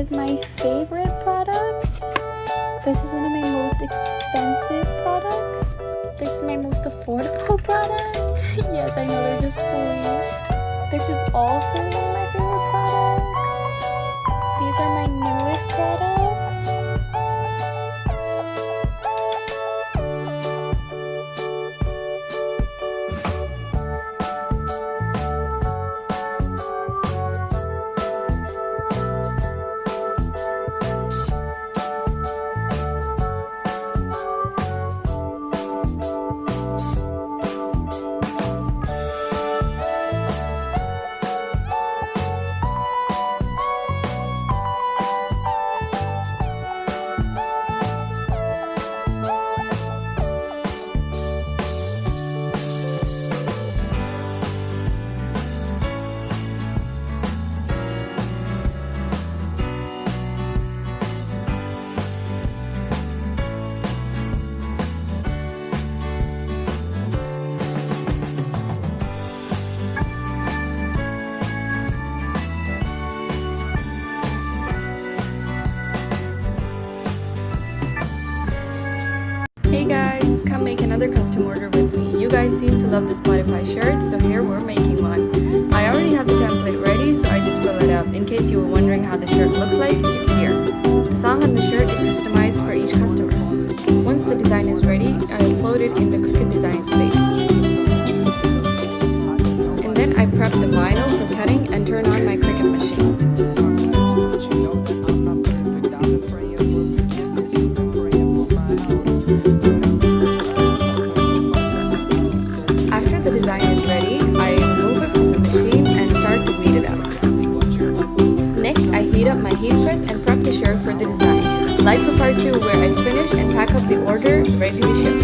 is my favorite product. This is one of my most expensive products. This is my most affordable product. Yes, I know they're just squeeze. This is also one of my favorite products. These are my newest products. Hey guys, come make another custom order with me. You guys seem to love the Spotify shirt, so here we're making one. I already have the template ready, so I just fill it out. In case you were wondering how the shirt looks like, it's here. The song on the shirt is customized for each customer. Once the design is ready, I upload it in the Cricut design space. And then I prep the vinyl for cutting and turn on my Cricut machine. Heat up my heat press and prep the shirt for the design. Like for part 2 where I finish and pack up the order ready to be shipped.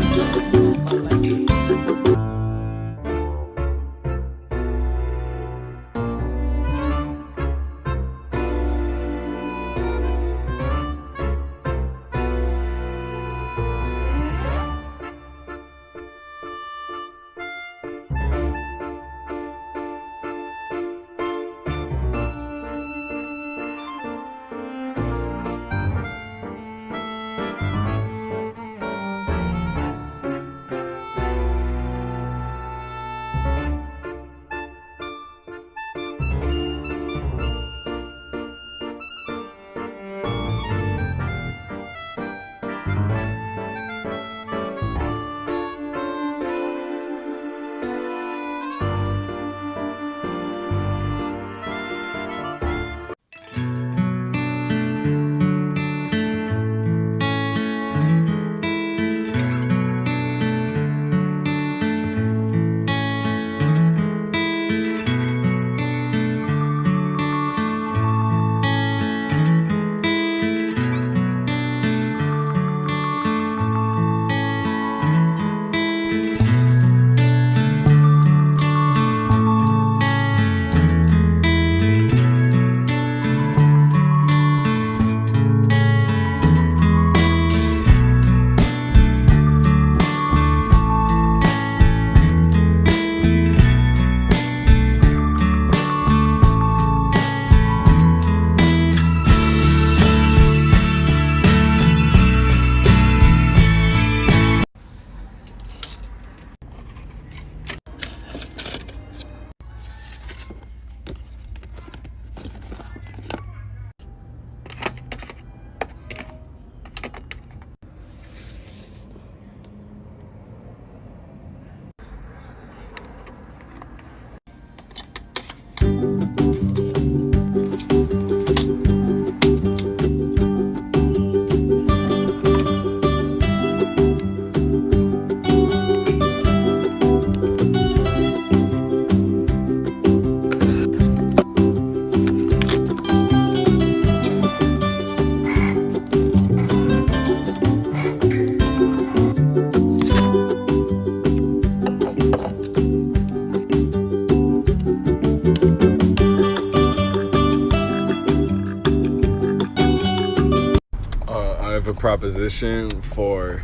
Proposition for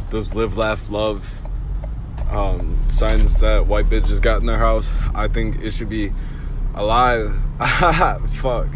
those live, laugh, love signs that white bitches got in their house. I think it should be alive. Fuck.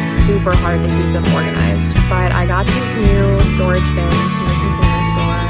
it's super hard to keep them organized. But I got these new storage bins from the Container Store.